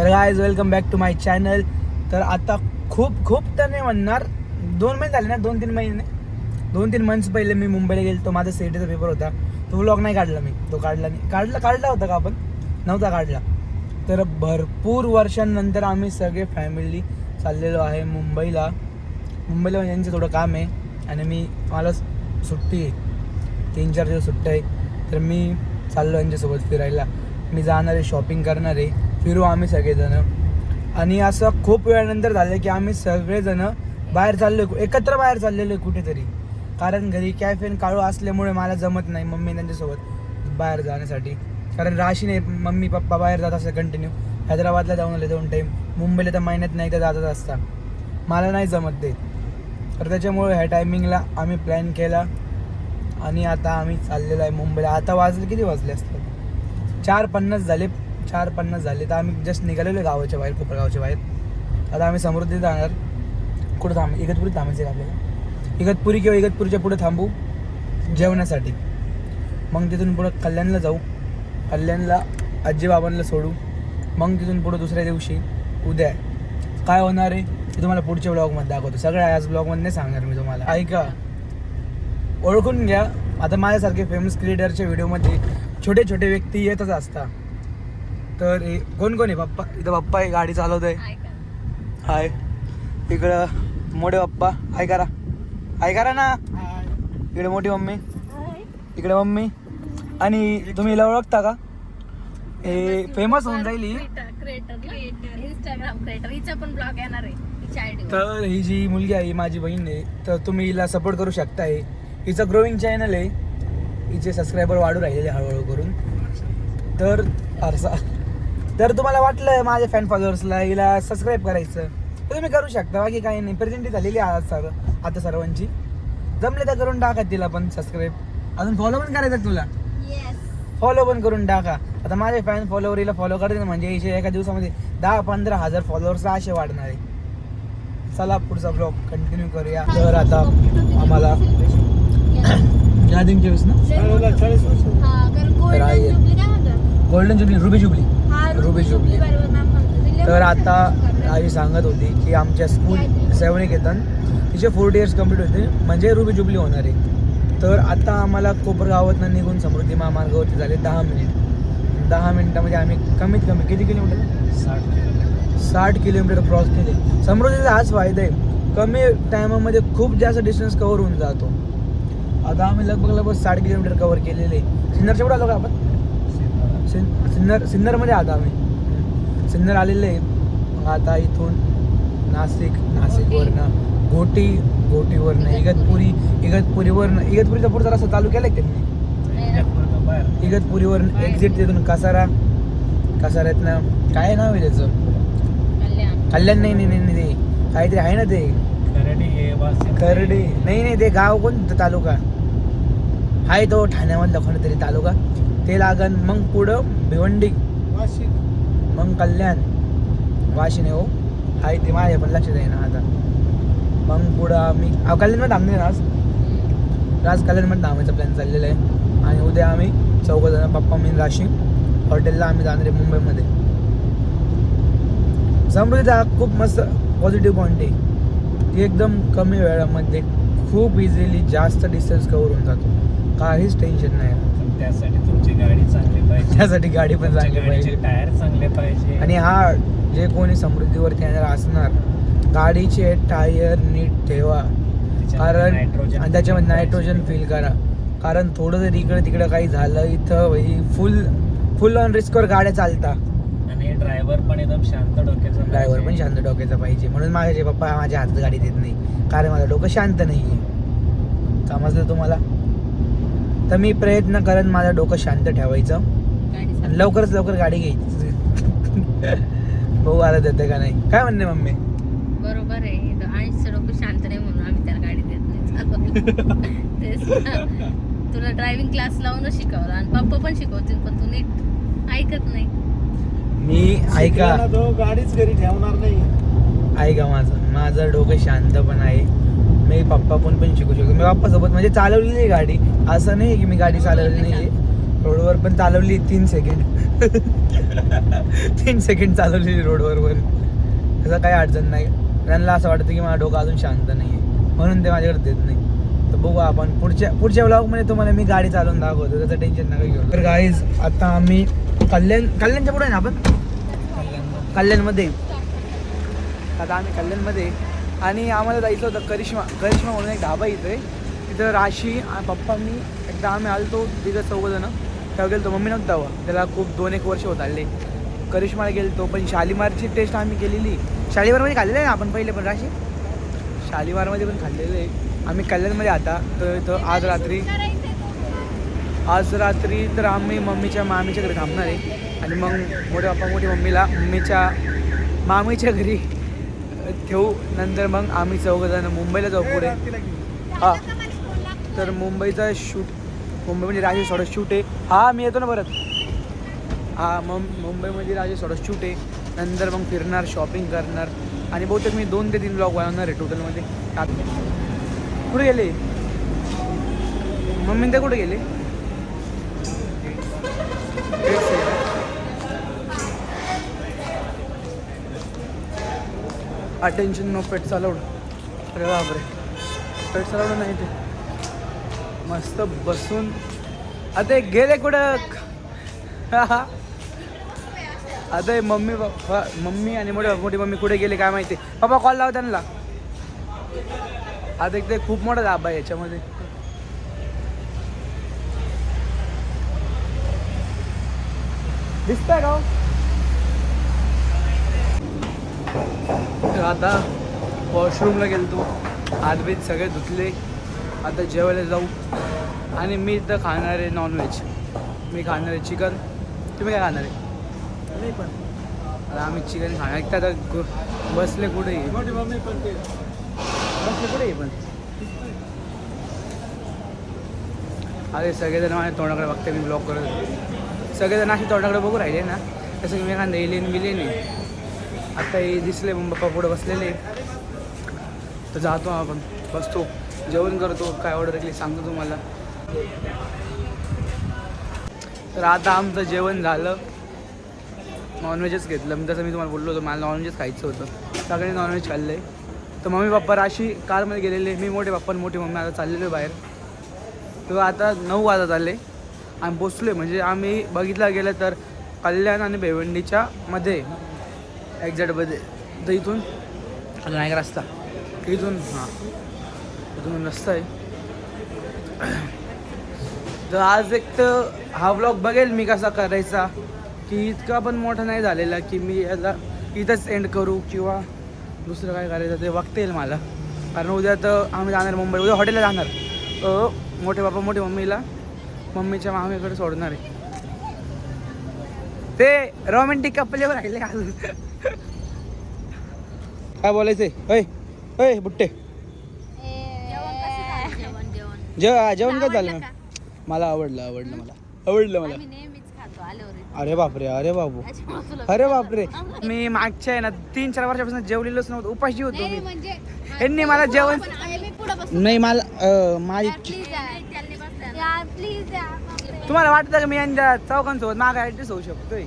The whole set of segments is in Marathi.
तर guys welcome back to my channel. तर आता खूप तर नाही म्हणणार, 2 महिने झाले ना, 2-3 महिने, 2-3 मंथ्स पहिले मी मुंबईला गेलो. तो माझा सीईटीचा पेपर होता. तो व्लॉग नाही काढला मी, तो काढला होता का आपण, नव्हता काढला. तर भरपूर वर्षांनंतर आम्ही सगळे फॅमिली चाललेलो आहे मुंबईला. म्हणजे यांचं थोडं काम आहे आणि मला सुट्टी आहे, 3-4 दिवस सुट्टी आहे. तर मी चाललो यांच्यासोबत फिरायला. मी जाणार आहे, शॉपिंग करणार आहे, फिरू आम्ही सगळेजण. आणि असं खूप वेळानंतर झालं की आम्ही सगळेजण बाहेर चाललो, एकत्र बाहेर चाललेलो आहे कुठेतरी. कारण घरी कॅफेन काळू असल्यामुळे मला जमत नाही मम्मी त्यांच्यासोबत बाहेर जाण्यासाठी. कारण राशीने मम्मी पप्पा बाहेर जात असतात कंटिन्यू. हैदराबादला जाऊन आले 2 टाईम, मुंबईला तर महिन्यात नाही तर जातच असता, मला नाही जमत ते. तर त्याच्यामुळे ह्या टायमिंगला आम्ही प्लॅन केला आणि आता आम्ही चाललेलो आहे मुंबईला. आता किती वाजले असतात, 4:50 झाले. तर आम्ही जस्ट निघालेलो आहे गावाच्या बाहेर, कोपरगावच्या बाहेर. आता आम्ही समृद्धीत जाणार. कुठं इगतपुरीत थांबायचं आहे आपल्याला. इगतपुरी किंवा इगतपुरीच्या पुढे थांबू जेवण्यासाठी. मग तिथून पुढं कल्याणला जाऊ, कल्याणला आजी बाबांना सोडू. मग तिथून पुढं दुसऱ्या दिवशी उद्या काय होणार आहे ते तुम्हाला पुढच्या ब्लॉगमध्ये दाखवतो. सगळं आज ब्लॉगमध्ये नाही सांगणार मी तुम्हाला. ऐका, ओळखून घ्या. आता माझ्यासारखे फेमस क्रिएटरच्या व्हिडिओमध्ये छोटे छोटे व्यक्ती येतच असतात. तर कोण आहे पप्पा? इथं पप्पा आहे, गाडी चालवत आहे. हाय. इकडं मोठे पप्पा, हाय करा ना. इकडे मोठी मम्मी, इकडे मम्मी. आणि तुम्ही हिला ओळखता का? हे फेमस होऊन जाईल इंस्टाग्राम क्रिएटर, हिचा पण ब्लॉग येणार आहे. तर ही जी मुलगी आहे माझी बहीण आहे. तर तुम्ही हिला सपोर्ट करू शकताय. हिचं ग्रोविंग चॅनल आहे, हिचे सबस्क्रायबर वाढू राहिलेले हळूहळू करून. तर तुम्हाला वाटलं माझ्या फॅन फॉलोअर्सला हिला सबस्क्राईब करायचं तर तुम्ही करू शकता. बाकी काही नाही, प्रेझेंटी झालेली आता सर्वांची. जमले तर करून टाका तिला पण सबस्क्राईब. अजून फॉलो पण करायचं तुला, फॉलो पण करून टाका. आता माझे फॅन फॉलोवर हिला फॉलो करते म्हणजे हिचे एका दिवसामध्ये 10-15 हजार फॉलोअर्स असे वाढणार आहे. चला पुढचा ब्लॉग कंटिन्यू करूया. तर आता आम्हाला गॅदरिंग चोवीस ना, गोल्डन जुबली, रुबी जुबली. तर आता आई सांगत होती की आमच्या स्कूल सेवनिकेतन तिचे 40 years कंप्लीट होते, म्हणजे रुबी जुबली होणार आहे. तर आता आम्हाला कोपरगावातनं निघून समृद्धी महामार्गावरती झाले 10 मिनिट. 10 मिनिटामध्ये आम्ही कमीत कमी किती किलोमीटर, 60 किलोमीटर क्रॉस केले. समृद्धीचा हाच फायदा आहे, कमी टायमामध्ये खूप जास्त डिस्टन्स कव्हर होऊन जातो. आता आम्ही लगभग 60 किलोमीटर कव्हर केलेले. सिन्नरच्या पुढे आलो का आपण? सिन्नरमध्ये आता आम्ही सिन्नर आलेले आहे. मग आता इथून नाशिकवरनं घोटीवरनं इगतपुरीचा पुढचा रस्ता चालू केलाय त्यांनी. इगतपुरीवरून एक्झिट, तिथून कसाऱ्यातनं काय नाव आहे त्याचं, कल्याण नाही ते काहीतरी आहे ना, ते खर्डी नाही ते गाव कोणतं, तालुका आहे तो ठाण्यामधला कोणतरी तालुका, ते लागन. मग पुढं भिवंडी, मग कल्याण, वाशिने हो आहे ते माझ्या पण लक्षात आहे ना आता. मग पुढं आम्ही कल्याणमध्ये थांबले ना, आज कल्याणमध्ये थांबायचा प्लॅन चाललेला आहे. आणि उद्या आम्ही 4 जण, पप्पा मी राशी, हॉटेलला आम्ही जाणार आहे मुंबईमध्ये. समृद्धीचा खूप मस्त पॉझिटिव्ह पॉईंट आहे की एकदम कमी वेळामध्ये खूप इझिली जास्त डिस्टन्स कव्हर होऊन जातो, काहीच टेन्शन नाही. त्यासाठी तुमची गाडी चांगली पाहिजे, त्यासाठी गाडी पण चांगली पाहिजे, टायर चांगले पाहिजे. आणि हा जे कोणी समृद्धीवरती येणार असणार, गाडीचे टायर नीट ठेवा. कारण आणि त्याच्यामध्ये नायट्रोजन फील करा. कारण थोडं जर इकडे तिकडे काही झालं इथं फुल ऑन रिस्कवर गाड्या चालतात. आणि ड्रायव्हर पण एकदम शांत डोक्याचा पाहिजे. म्हणून माझे पप्पा माझ्या हातात गाडी देत नाही, कारण माझं डोकं शांत नाही आहे. समजलं तुम्हाला? तर मी प्रयत्न करेन माझं डोकं शांत ठेवायचं आणि लवकरच लवकर गाडी घ्यायची. भाऊ आला देते का नाही, काय म्हणणे मम्मी? बरोबर आहे. आणि डोकं शांत नाही म्हणून आम्ही त्याला गाडी देत नाही. तुला ड्रायव्हिंग क्लास लावूनच शिकवला आणि पप्पा पण शिकवतील, पण तू नीट ऐकत नाही. मी ऐका, गाडीच घरी ठेवणार नाही. ऐका, माझं डोकं शांत पण आहे. मी पप्पा पण शिकू शकतो. मी पप्पासोबत म्हणजे चालवलेली आहे गाडी, असं नाही की मी गाडी चालवली नाही आहे. रोडवर पण चालवली 3 सेकंड. 3 सेकंड चालवलेली रोडवर वर. असं काही अडचण नाही. त्यांना असं वाटतं की माझा डोकं अजून शांत नाही आहे म्हणून ते माझ्याकडे देत नाही. तर बघू आपण पुढच्या व्लॉगमध्ये तुम्हाला मी गाडी चालवून दाखवतो, त्याचं टेन्शन नका घेऊ. तर गाईज आता आम्ही कल्याणच्या पुढे आहे ना आपण, कल्याणमध्ये. आता आम्ही कल्याणमध्ये आणि आम्हाला जायचं होतं करिश्मा म्हणून एक ढाबा इथे. तिथं राशी पप्पा मी एकदा आम्ही आलतो तिथं 4 जण. तेव्हा गेलो मम्मी नव्हतं तेव्हा, त्याला खूप 2-1 वर्ष होत आले. करिश्माला गेलो पण शालिमारची टेस्ट आम्ही केलेली. शालिमारमध्ये खाल्लेलं आहे ना आपण पहिले पण राशी, शालिमारमध्ये पण खाल्लेलं आहे आम्ही कल्याणमध्ये. आता तर आज रात्री तर आम्ही मम्मीच्या मामीच्या घरी थांबणार आहे आणि मग मोठे पप्पा मोठी मम्मीला मम्मीच्या मामीच्या घरी ठेवू. नंतर मग आम्ही 4 जण मुंबईला जाऊ पुढे. हां तर मुंबईचा शूट, मुंबई म्हणजे राजे सोडा शूट आहे. हां मी येतो ना परत. हां मग मुंबईमध्ये राजे सोडा शूट आहे. नंतर मग फिरणार, शॉपिंग करणार आणि बहुतेक मी 2 ते 3 ब्लॉग बनवणार आहे टोटलमध्ये. कुठे गेले मम्मी? ते कुठे गेले? Attention no pets allowed. अरे बापरे, पेट्स अलाउड नाही ते. मस्त बसून आता गेले कुठं? आता मम्मी आणि मोठी मम्मी कुठे गेले काय माहिती. पप्पा कॉल लाव त्यांना. आता एक ते खूप मोठा धाबा आहे याच्यामध्ये. दिसतंय का? आता वॉशरूमला गेलो, हातबीत सगळे धुतले. आता जेवायला जाऊ आणि मी तर खाणार आहे नॉनव्हेज. मी खाणार आहे चिकन. तुम्ही काय खाणार आहे? मी पण. आता आम्ही चिकन खाणार. एकदा आता बसले कुठे? बसले कुठे पण? अरे सगळेजण माझ्या तोंडाकडे बघते, मी ब्लॉग करत. सगळेजण अशी तोंडाकडे बघू राहिले ना, तसं की मी एखादा एलियन बिलियन आहे. आता हे दिसले मग पप्पा पुढे बसलेले. तर जातो आपण, बसतो, जेवण करतो. काय ऑर्डर केली सांगतो तुम्हाला. तर आता आमचं जेवण झालं. नॉनव्हेजच घेतलं. मी तसं मी तुम्हाला बोललो होतो मला नॉनव्हेजच खायचं होतं. सगळ्यांनी नॉनव्हेज खाल्लं आहे. तर मम्मी पप्पा राशी कारमध्ये गेलेले. मी मोठे पप्पा मोठी मम्मी आता चाललेलो आहे बाहेर. तर आता 9 वाजत आले. आम्ही पोचलो. म्हणजे आम्ही बघितलं गेलं तर कल्याण आणि भिवंडीच्या मध्ये एक्झॅक्टमध्ये. तर इथून अजून एक रस्ता, इथून इथून रस्ता आहे. तर आज एक तर हा ब्लॉग बघेल मी कसा करायचा, की इतका पण मोठा नाही झालेला की मी याला इथंच एंड करू किंवा दुसरं काय करायचं ते बघता येईल मला. कारण उद्या तर आम्ही जाणार मुंबई, उद्या हॉटेलला जाणार. मोठे बाबा मोठी मम्मीला मम्मीच्या मामीकडे सोडणार आहे. ते रोमॅन्टिक कपलेवर राहिले अजून. काय बोलायचंय? होय बुट्टे, जेवण काय झालं? मला आवडलं मला. अरे बापरे मी मागच्या आहे ना 3-4 वर्षापासून जेवलेलोच नव्हतं. उपाशी होतो मी. यांनी मला जेवण नाही. मला माझी तुम्हाला वाटतं का मी यांच्या चौकांसोबत मागे ऍडजस्ट होऊ शकतोय?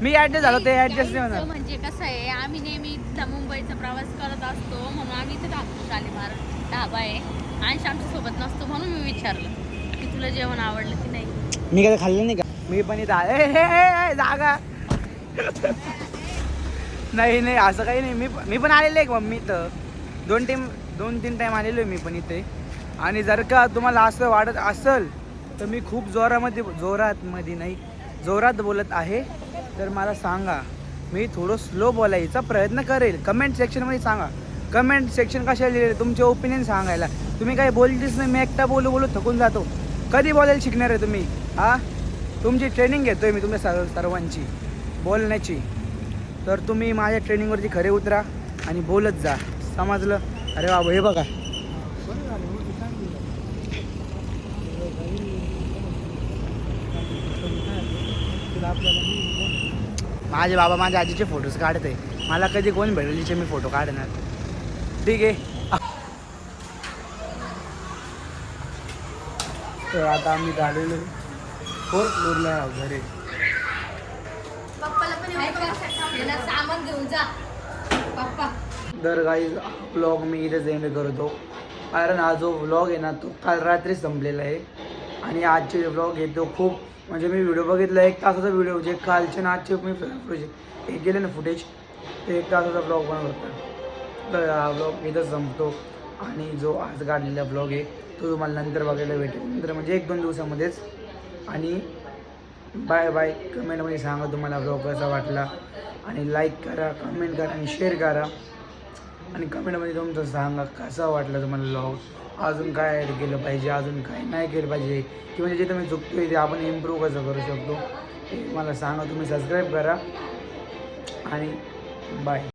मी ऍडजस्ट झालो, ते ऍडजस्ट नाही होणार. म्हणजे कसं आहे, आम्ही नेहमी मुंबईचा प्रवास करत असतो म्हणून आम्ही इथे राहतो. शालिमार ढाबा आहे आणि आमच्या सोबत नसतो म्हणून मी विचारलं की तुला जेवण आवडलं की नाही. मी कधी खाल्लं नाही का? मी पण इथं जागा नाही असं काही नाही. मी पण आलेलो आहे मम्मी तर 2-3 टाईम आलेलो आहे मी पण इथे. आणि जर का तुम्हाला असं वाटत असेल तर मी खूप जोरात बोलत आहे तर मला सांगा. मी थोडं स्लो बोलायचा प्रयत्न करेल. कमेंट सेक्शनमध्ये सांगा. कमेंट सेक्शन कशाला लिहिले? तुमचे ओपिनियन सांगायला. तुम्ही काही बोलतेच नाही. मी एकटा बोलू थकून जातो. कधी बोलायला शिकणार आहे तुम्ही? तुमची ट्रेनिंग घेतोय मी तुमच्या सर्वांची बोलण्याची. तर तुम्ही माझ्या ट्रेनिंगवरती खरे उतरा आणि बोलत जा. समजलं? अरे बाबा हे बघा, माझे बाबा माझ्या आजीचे फोटोज काढत आहे. मला कधी कोण भेटेल जिचे मी फोटो काढणार. ठीक आहे. तर आता आम्ही झालेलो 4th फ्लोअरला घरी. याला सामान घेऊन जा पप्पा. तर काही व्लॉग मी इथेच एंड करतो, कारण हा जो व्लॉग आहे ना तो काल रात्री संपलेला आहे. आणि आजचे व्लॉग आहे तो खूप म्हणजे मी व्हिडिओ बघितला 1 तासाचा व्हिडिओ, जे कालचे ना आजचे मी हे गेले ना फुटेज, ते 1 तासाचा ब्लॉग बनवत होता. तर हा ब्लॉग इथंच संपतो. आणि जो आज काढलेला ब्लॉग आहे तो तुम्हाला नंतर बघायला भेटेल, नंतर म्हणजे 1-2 दिवसामध्येच. आणि बाय बाय. कमेंटमध्ये सांगा तुम्हाला ब्लॉग कसा वाटला, आणि लाईक करा, कमेंट करा आणि शेअर करा. आणि कमेंटमध्ये तुमचं सांगा कसा वाटला तुम्हाला ब्लॉग, अजून काय ॲड केलं पाहिजे, अजून काय नाही केलं पाहिजे, किंवा जे तुम्ही चुकतोय ते आपण इम्प्रूव्ह कसं करू शकतो ते मला सांगा. तुम्ही सबस्क्राईब करा आणि बाय.